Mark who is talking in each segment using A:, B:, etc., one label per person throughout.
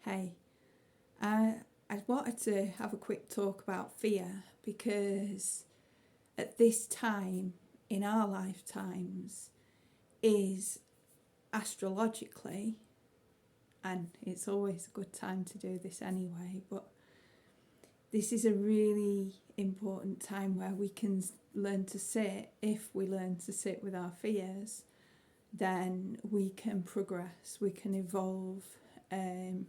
A: Hey, I wanted to have a quick talk about fear because at this time in our lifetimes is astrologically, and it's always a good time to do this anyway, but this is a really important time where we can learn to sit. If we learn to sit with our fears, then we can progress, we can evolve. And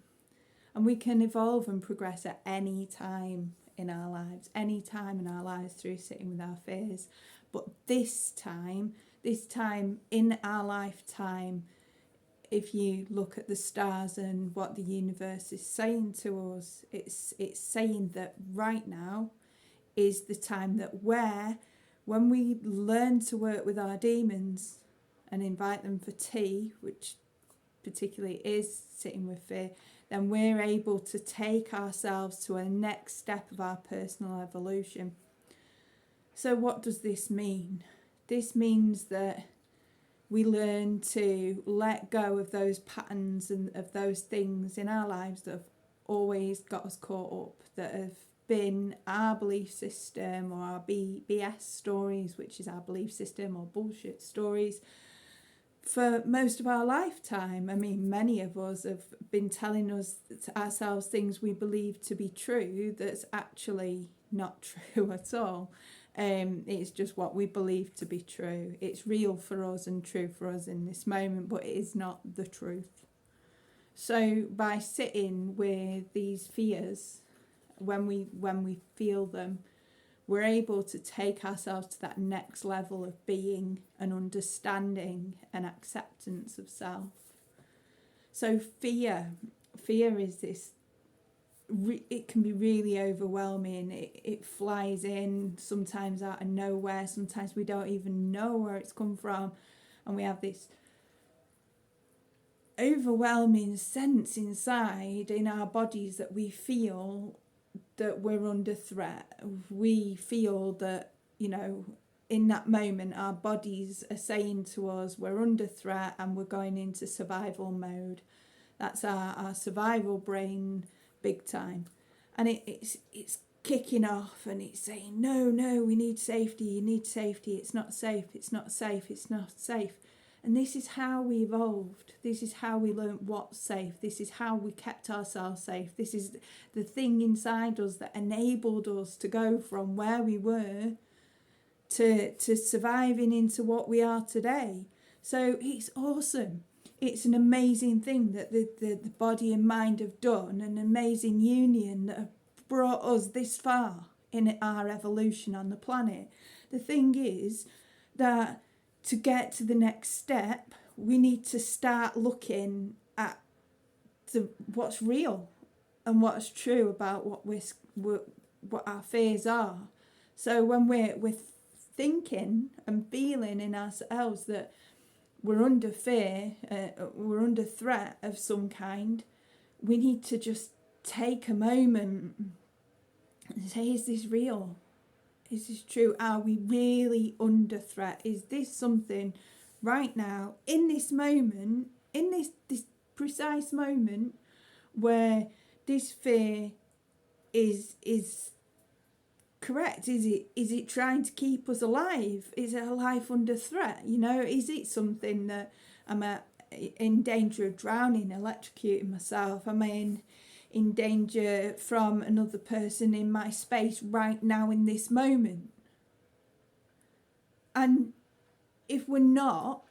A: we can evolve and progress at any time in our lives, through sitting with our fears. But this time in our lifetime, if you look at the stars and what the universe is saying to us, it's saying that right now is the time that when we learn to work with our demons and invite them for tea, which particularly is sitting with fear, then we're able to take ourselves to a next step of our personal evolution. So what does this mean? This means that we learn to let go of those patterns and of those things in our lives that have always got us caught up, that have been our belief system or our BS stories, which is our belief system, or bullshit stories, for most of our lifetime. I mean, many of us have been telling ourselves things we believe to be true that's actually not true at all. It's just what we believe to be true. It's real for us and true for us in this moment, but it is not the truth. So by sitting with these fears, when we feel them, we're able to take ourselves to that next level of being and understanding and acceptance of self. So fear is this, it can be really overwhelming. It flies in sometimes out of nowhere. Sometimes we don't even know where it's come from. And we have this overwhelming sense inside in our bodies that we feel that we're under threat. We feel that, in that moment our bodies are saying to us we're under threat and we're going into survival mode. That's our survival brain big time. And it's kicking off and it's saying, no, we need safety, you need safety, it's not safe, it's not safe, it's not safe. And this is how we evolved. This is how we learnt what's safe. This is how we kept ourselves safe. This is the thing inside us that enabled us to go from where we were to surviving into what we are today. So it's awesome. It's an amazing thing that the body and mind have done, an amazing union that have brought us this far in our evolution on the planet. The thing is that to get to the next step, we need to start looking at what's real and what's true about what our fears are. So when we're thinking and feeling in ourselves that we're under fear, we're under threat of some kind, we need to just take a moment and say, is this real? Is this true? Are we really under threat? Is this something right now, in this moment, in this precise moment, where this fear is correct? Is it trying to keep us alive? Is it a life under threat? Is it something that I'm in danger of drowning, electrocuting myself? Am I in danger from another person in my space right now in this moment? And if we're not,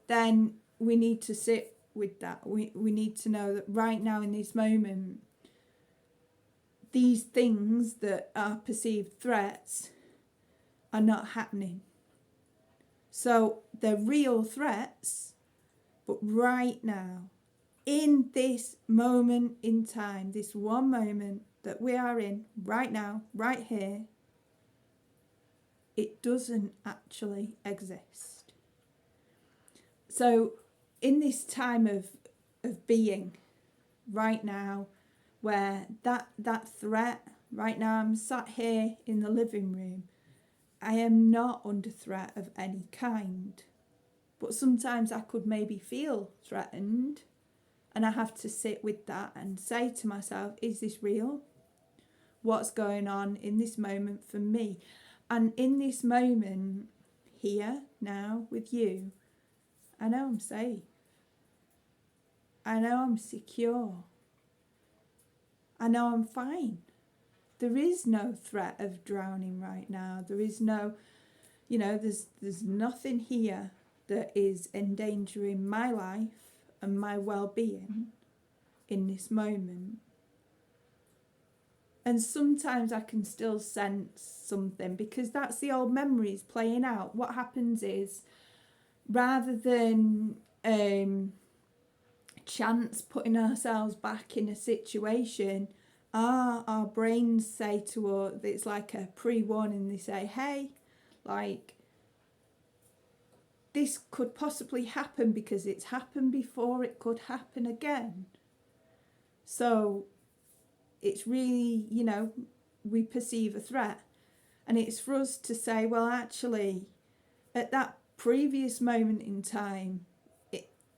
A: then we need to sit with that. We need to know that right now in this moment, these things that are perceived threats are not happening. So they're real threats, but right now, in this moment in time, this one moment that we are in right now, right here, it doesn't actually exist. So in this time of being right now, where that threat, right now I'm sat here in the living room, I am not under threat of any kind. But sometimes I could maybe feel threatened And I have to sit with that and say to myself, is this real? What's going on in this moment for me? And in this moment, here, now, with you, I know I'm safe. I know I'm secure. I know I'm fine. There is no threat of drowning right now. There is no, there's nothing here that is endangering my life and my well-being in this moment. And sometimes I can still sense something, because that's the old memories playing out. What happens is, rather than chance putting ourselves back in a situation, our brains say to us, it's like a pre-warning. They say, hey, like, this could possibly happen because it's happened before, it could happen again. So it's really, we perceive a threat. And it's for us to say, well, actually, at that previous moment in time,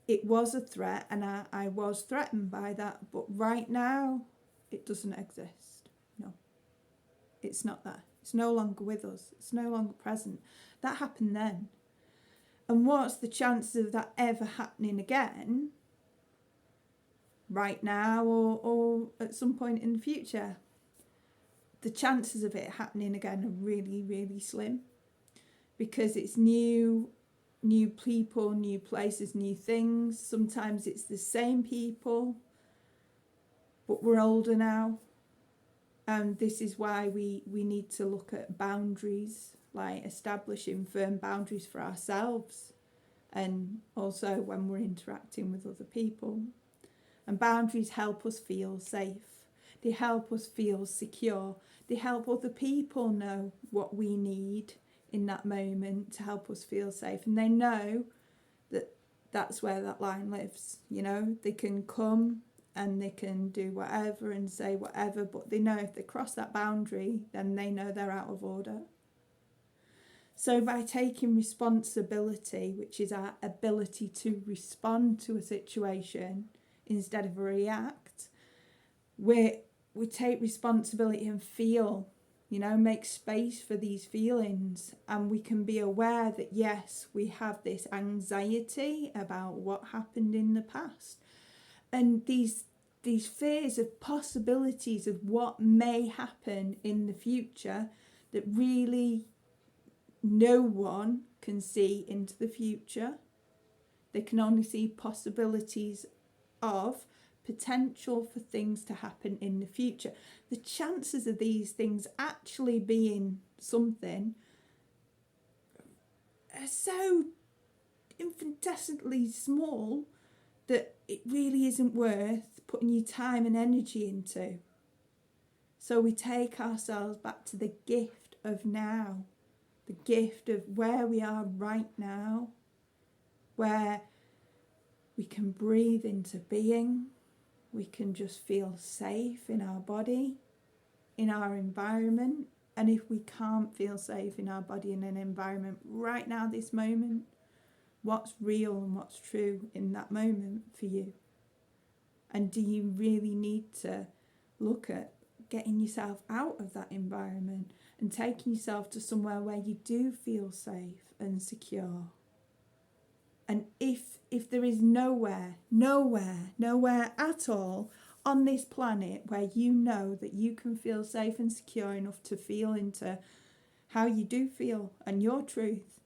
A: it was a threat, and I was threatened by that. But right now, it doesn't exist. No, it's not there. It's no longer with us. It's no longer present. That happened then. And what's the chances of that ever happening again? Right now or at some point in the future? The chances of it happening again are really, really slim, because it's new people, new places, new things. Sometimes it's the same people, but we're older now. And this is why we need to look at boundaries, like establishing firm boundaries for ourselves, and also when we're interacting with other people. And boundaries help us feel safe. They help us feel secure. They help other people know what we need in that moment to help us feel safe. And they know that that's where that line lives. They can come and they can do whatever and say whatever, but they know if they cross that boundary, then they know they're out of order. So by taking responsibility, which is our ability to respond to a situation instead of react, we take responsibility and feel, make space for these feelings, and we can be aware that yes, we have this anxiety about what happened in the past, and these fears of possibilities of what may happen in the future, that really no one can see into the future. They can only see possibilities of potential for things to happen in the future. The chances of these things actually being something are so infinitesimally small that it really isn't worth putting your time and energy into. So we take ourselves back to the gift of now, the gift of where we are right now, where we can breathe into being. We can just feel safe in our body, in our environment. And if we can't feel safe in our body and an environment right now, this moment, what's real and what's true in that moment for you? And do you really need to look at getting yourself out of that environment and taking yourself to somewhere where you do feel safe and secure? And if there is nowhere at all on this planet where you know that you can feel safe and secure enough to feel into how you do feel and your truth,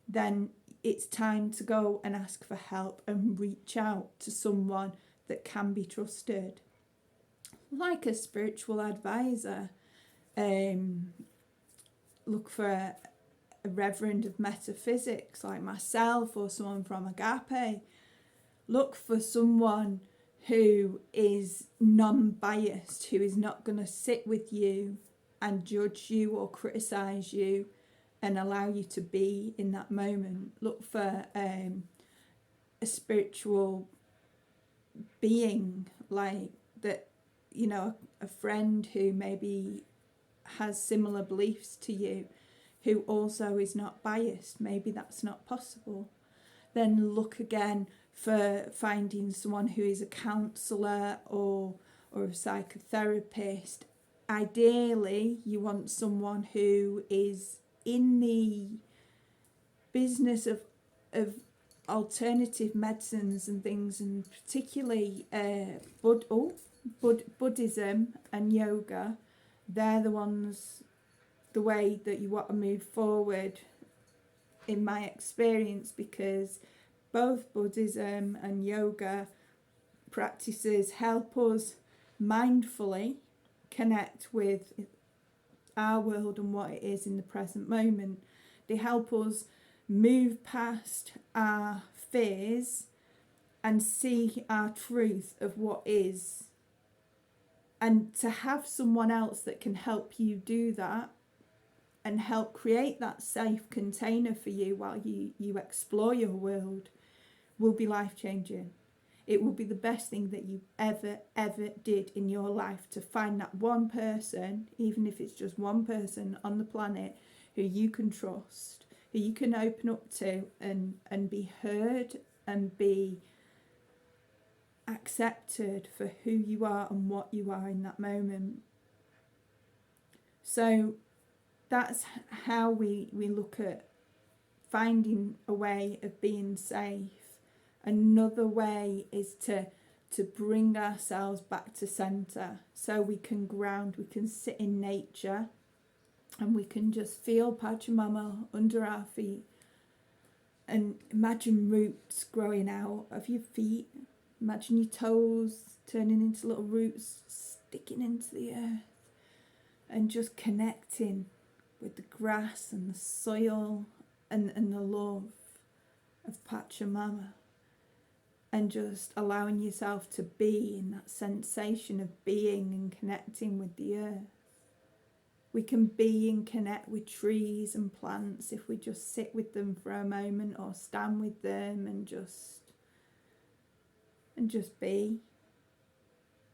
A: then it's time to go and ask for help and reach out to someone that can be trusted, like a spiritual advisor. Look for a reverend of metaphysics like myself, or someone from Agape. Look for someone who is non-biased, who is not going to sit with you and judge you or criticize you and allow you to be in that moment. Look for a spiritual being like that, a friend who maybe has similar beliefs to you, who also is not biased. Maybe that's not possible. Then look again for finding someone who is a counsellor or a psychotherapist. Ideally, you want someone who is in the business of alternative medicines and things, and particularly Buddhism and yoga. They're the way that you want to move forward, in my experience, because both Buddhism and yoga practices help us mindfully connect with our world and what it is in the present moment. They help us move past our fears and see our truth of what is. And to have someone else that can help you do that and help create that safe container for you while you explore your world will be life-changing. It will be the best thing that you ever did in your life, to find that one person, even if it's just one person on the planet, who you can trust, who you can open up to and be heard and be accepted for who you are and what you are in that moment. So that's how we look at finding a way of being safe. Another way is to bring ourselves back to centre, so we can ground, we can sit in nature, and we can just feel Pachamama under our feet, and imagine roots growing out of your feet. Imagine your toes turning into little roots sticking into the earth, and just connecting with the grass and the soil and the love of Pachamama, and just allowing yourself to be in that sensation of being and connecting with the earth. We can be and connect with trees and plants if we just sit with them for a moment, or stand with them and just be.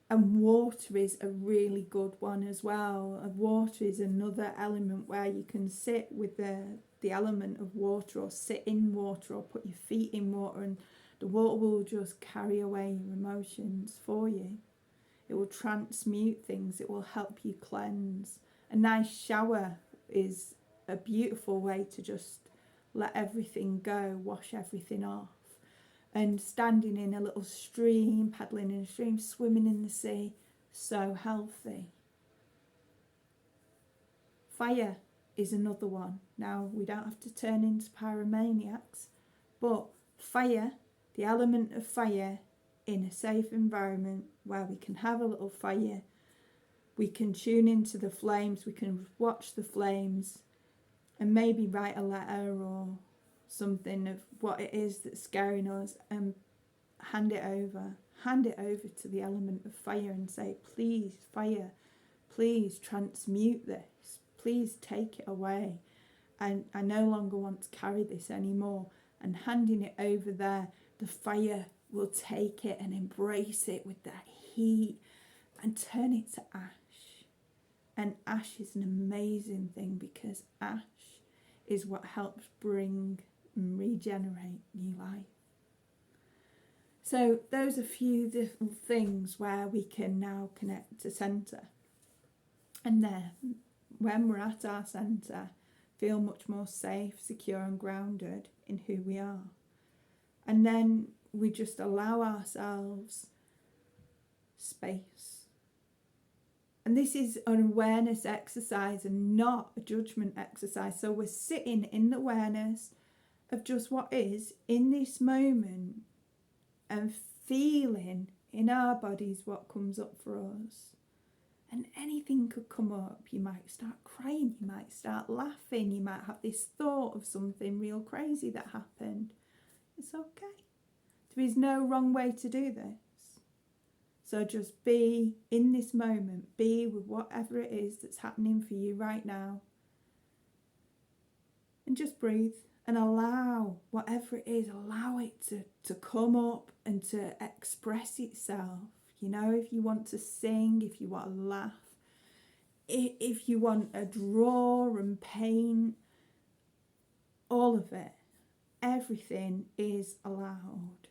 A: And water is a really good one as well. Water is another element where you can sit with the element of water, or sit in water, or put your feet in water, and the water will just carry away your emotions for you. It will transmute things. It will help you cleanse. A nice shower is a beautiful way to just let everything go, wash everything off. And standing in a little stream, paddling in a stream, swimming in the sea, so healthy. Fire is another one. Now, we don't have to turn into pyromaniacs, but fire, the element of fire in a safe environment where we can have a little fire, we can tune into the flames, we can watch the flames, and maybe write a letter or something of what it is that's scaring us, and hand it over to the element of fire and say, please, fire, please transmute this, please take it away, and I no longer want to carry this anymore. And handing it over there, the fire will take it and embrace it with that heat and turn it to ash. And ash is an amazing thing, because ash is what helps bring and regenerate new life. So those are a few different things where we can now connect to centre. And then when we're at our centre, feel much more safe, secure and grounded in who we are. And then we just allow ourselves space. And this is an awareness exercise and not a judgment exercise. So we're sitting in the awareness of just what is in this moment, and feeling in our bodies what comes up for us. And anything could come up. You might start crying, you might start laughing, you might have this thought of something real crazy that happened. It's okay. There is no wrong way to do this. So just be in this moment, be with whatever it is that's happening for you right now. And just breathe and allow whatever it is, allow it to come up and to express itself. You know, if you want to sing, if you want to laugh, if you want to draw and paint, all of it, everything is allowed.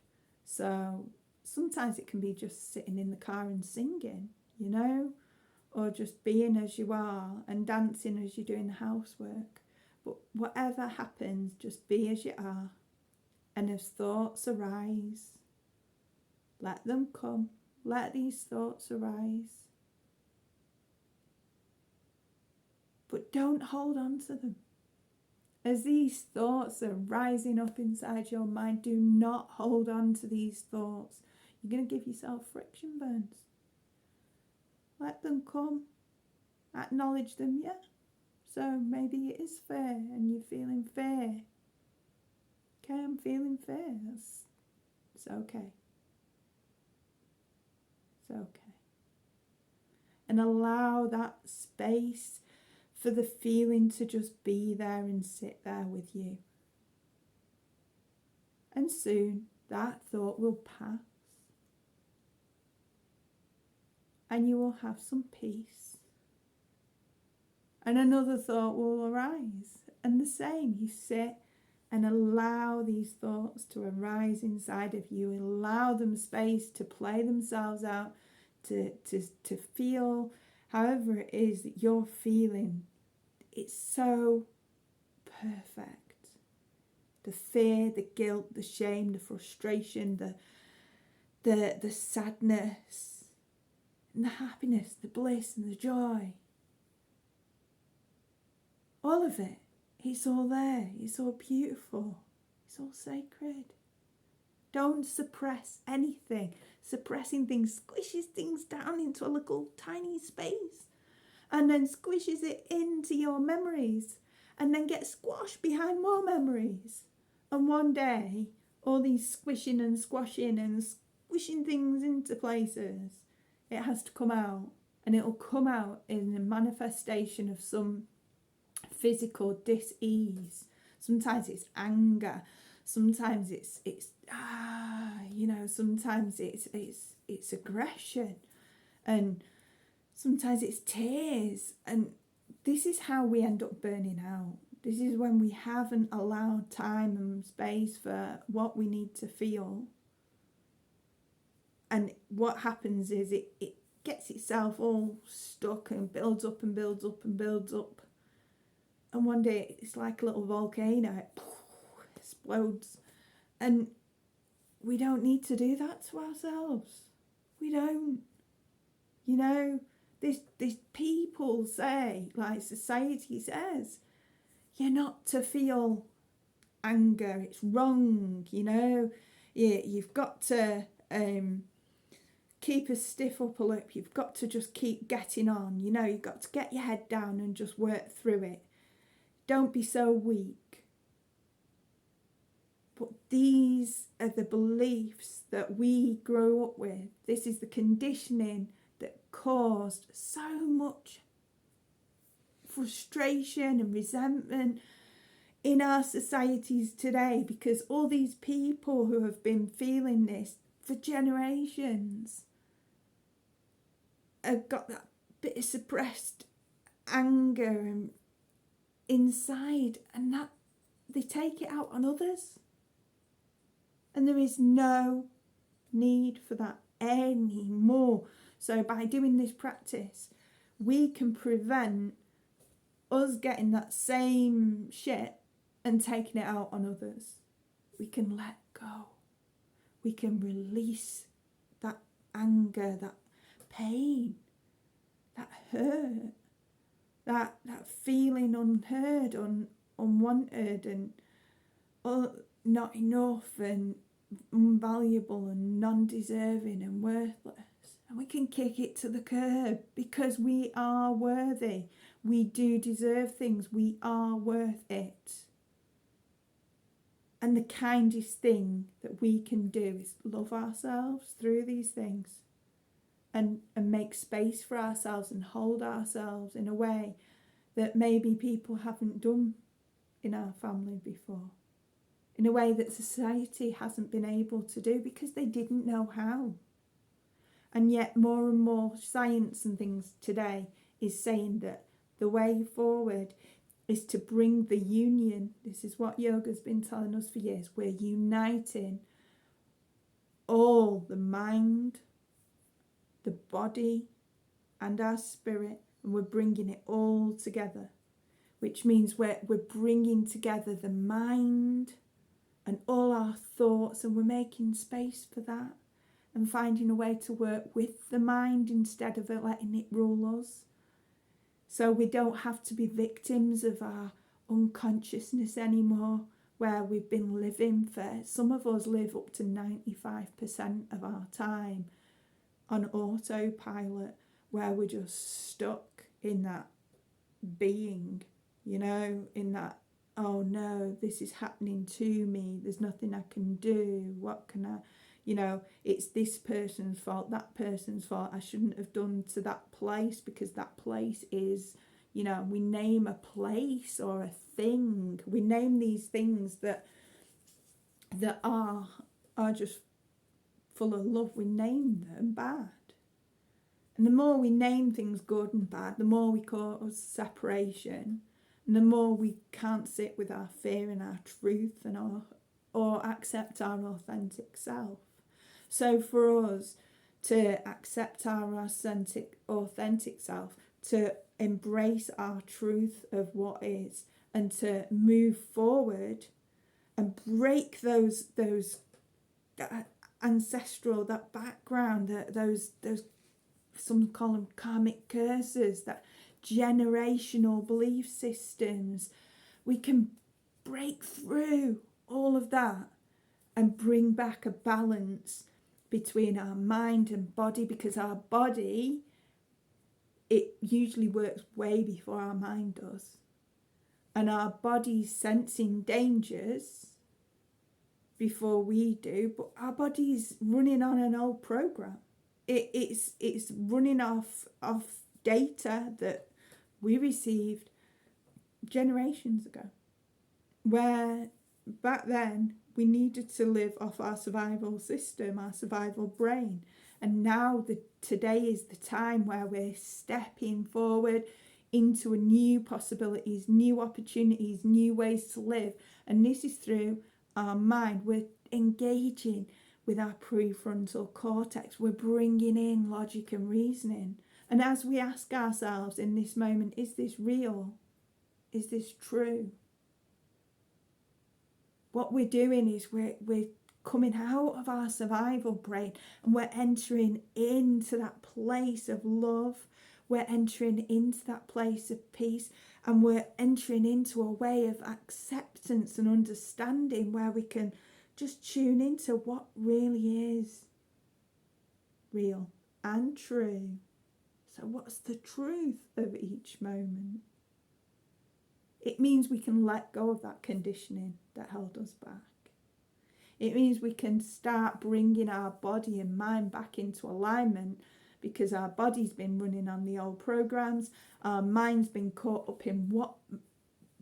A: So sometimes it can be just sitting in the car and singing, you know, or just being as you are and dancing as you're doing the housework. But whatever happens, just be as you are. And as thoughts arise, let them come. Let these thoughts arise. But don't hold on to them. As these thoughts are rising up inside your mind, do not hold on to these thoughts. You're going to give yourself friction burns. Let them come. Acknowledge them, yeah. So maybe it is fear and you're feeling fear. Okay, I'm feeling fear. It's okay. It's okay. And allow that space for the feeling to just be there and sit there with you. And soon that thought will pass. And you will have some peace. And another thought will arise. And the same, you sit and allow these thoughts to arise inside of you. Allow them space to play themselves out, to feel however it is that you're feeling. It's so perfect. The fear, the guilt, the shame, the frustration, the sadness, and the happiness, the bliss and the joy. All of it. It's all there. It's all beautiful. It's all sacred. Don't suppress anything. Suppressing things squishes things down into a little tiny space and then squishes it into your memories and then gets squashed behind more memories. And one day, all these squishing and squashing and squishing things into places, it has to come out. And it'll come out in a manifestation of some physical dis-ease. Sometimes it's anger. Sometimes it's sometimes it's aggression, and sometimes it's tears. And this is how we end up burning out. This is when we haven't allowed time and space for what we need to feel. And what happens is it gets itself all stuck and builds up and builds up and builds up. And one day it's like a little volcano, it explodes. And we don't need to do that to ourselves. We don't. You know, this people say, like society says, you're not to feel anger, it's wrong, you know. You've got to keep a stiff upper lip, you've got to just keep getting on, you know, you've got to get your head down and just work through it. Don't be so weak. But these are the beliefs that we grow up with. This is the conditioning that caused so much frustration and resentment in our societies today, because all these people who have been feeling this for generations have got that bit of suppressed anger and inside, and that they take it out on others. And there is no need for that anymore. So by doing this practice, we can prevent us getting that same shit and taking it out on others. We can let go. We can release that anger, that pain, that hurt, that feeling unheard, unwanted, and not enough, and unvaluable, and non-deserving, and worthless. And we can kick it to the curb, because we are worthy. We do deserve things. We are worth it. And the kindest thing that we can do is love ourselves through these things, and make space for ourselves and hold ourselves in a way that maybe people haven't done in our family before, in a way that society hasn't been able to do because they didn't know how. And yet more and more science and things today is saying that the way forward is to bring the union. This is what yoga's been telling us for years. We're uniting all the mind, the body, and our spirit, and we're bringing it all together, which means we're bringing together the mind and all our thoughts, and we're making space for that and finding a way to work with the mind instead of letting it rule us. So we don't have to be victims of our unconsciousness anymore, where we've been living for, some of us live up to 95% of our time on autopilot, where we're just stuck in that being, in that, oh no, this is happening to me, there's nothing I can do, what can I, it's this person's fault, that person's fault, I shouldn't have done to that place because that place is, we name a place or a thing, we name these things that are just full of love, we name them bad. And the more we name things good and bad, the more we cause separation, and the more we can't sit with our fear and our truth and or accept our authentic self. So for us to accept our authentic self, to embrace our truth of what is, and to move forward and break those ancestral, that background, those some call them karmic curses, that generational belief systems, we can break through all of that and bring back a balance between our mind and body, because our body, it usually works way before our mind does, and our body's sensing dangers before we do, but our body's running on an old program. It's running off data that we received generations ago, where back then we needed to live off our survival system, our survival brain. And now today is the time where we're stepping forward into a new possibilities, new opportunities, new ways to live. And this is through our mind. We're engaging with our prefrontal cortex. We're bringing in logic and reasoning. And as we ask ourselves in this moment, is this real? Is this true? What we're doing is we're coming out of our survival brain, and we're entering into that place of love. We're entering into that place of peace, and we're entering into a way of acceptance and understanding, where we can just tune into what really is real and true. So what's the truth of each moment? It means we can let go of that conditioning that held us back. It means we can start bringing our body and mind back into alignment, because our body's been running on the old programs, our mind's been caught up in what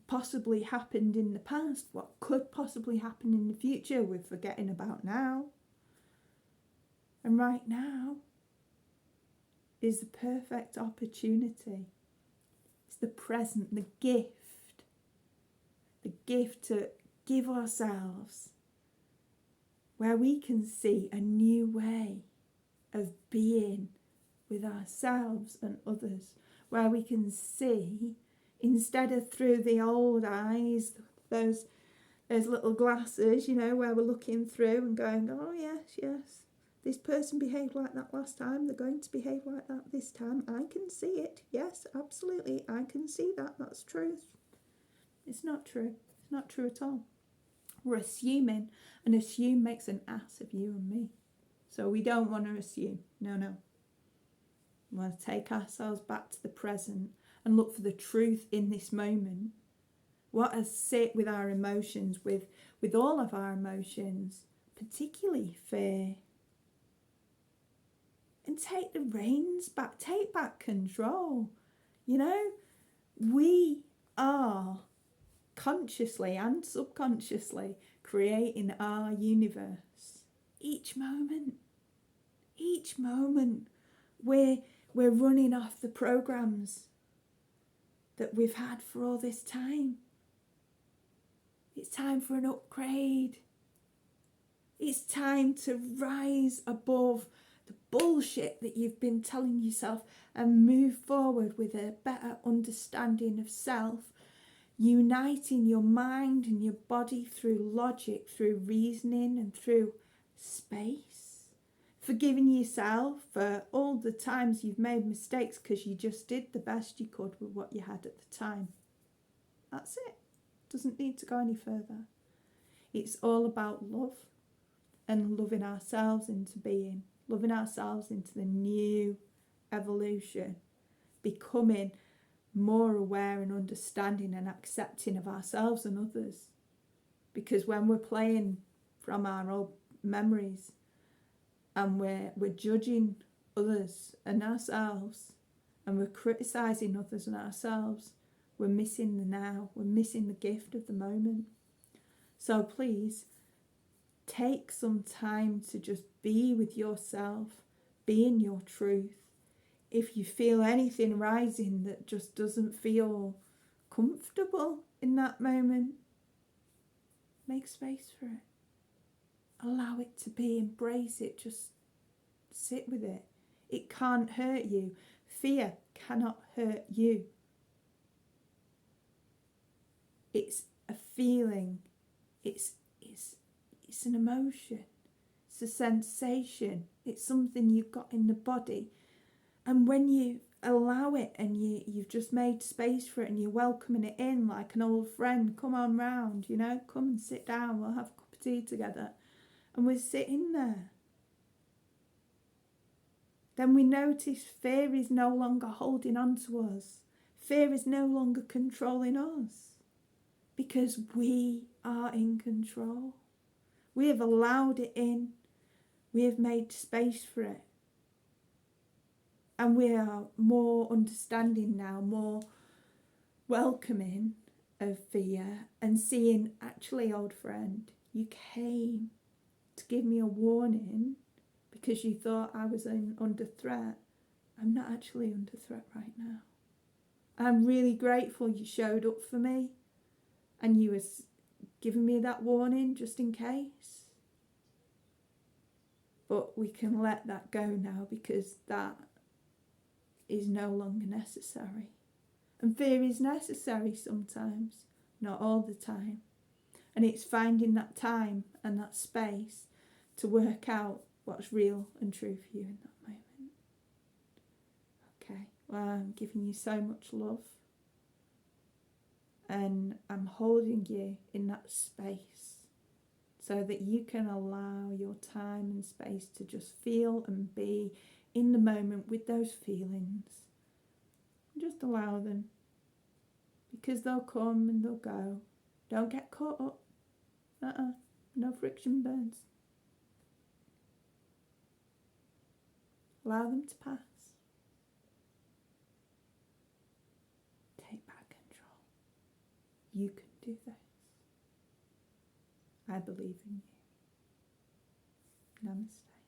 A: possibly happened in the past, what could possibly happen in the future. We're forgetting about now. And right now is the perfect opportunity. It's the present, the gift to give ourselves, where we can see a new way of being with ourselves and others, where we can see, instead of through the old eyes, those little glasses, where we're looking through and going, oh yes, this person behaved like that last time, they're going to behave like that this time, I can see it, yes, absolutely, I can see that, that's truth. It's not true. It's not true at all. We're assuming, and assume makes an ass of you and me. So we don't want to assume. No. We want to take ourselves back to the present and look for the truth in this moment. What has sit with our emotions, with all of our emotions, particularly fear. And take the reins back, take back control. We are consciously and subconsciously creating our universe. Each moment, we're running off the programs that we've had for all this time. It's time for an upgrade. It's time to rise above the bullshit that you've been telling yourself and move forward with a better understanding of self, uniting your mind and your body through logic, through reasoning and through space. Forgiving yourself for all the times you've made mistakes because you just did the best you could with what you had at the time. That's it. Doesn't need to go any further. It's all about love and loving ourselves into being, loving ourselves into the new evolution, becoming more aware and understanding and accepting of ourselves and others. Because when we're playing from our old memories and we're judging others and ourselves and we're criticising others and ourselves, we're missing the now, we're missing the gift of the moment. So please, take some time to just be with yourself, be in your truth. If you feel anything rising that just doesn't feel comfortable in that moment, make space for it. Allow it to be, embrace it, just sit with it. It can't hurt you. Fear cannot hurt you. It's a feeling. It's an emotion. It's a sensation. It's something you've got in the body. And when you allow it and you've just made space for it and you're welcoming it in like an old friend, come on round, come and sit down, we'll have a cup of tea together. And we're sitting there. Then we notice fear is no longer holding on to us. Fear is no longer controlling us. Because we are in control. We have allowed it in. We have made space for it. And we are more understanding now, more welcoming of fear and seeing, actually, old friend, you came to give me a warning because you thought I was under threat. I'm not actually under threat right now. I'm really grateful you showed up for me and you was giving me that warning just in case. But we can let that go now because that is no longer necessary. And fear is necessary sometimes, not all the time. And it's finding that time and that space to work out what's real and true for you in that moment. Okay, well, I'm giving you so much love. And I'm holding you in that space so that you can allow your time and space to just feel and be in the moment with those feelings. Just allow them, because they'll come and they'll go. Don't get caught up. No friction burns. Allow them to pass. Take back control. You can do this. I believe in you. Namaste.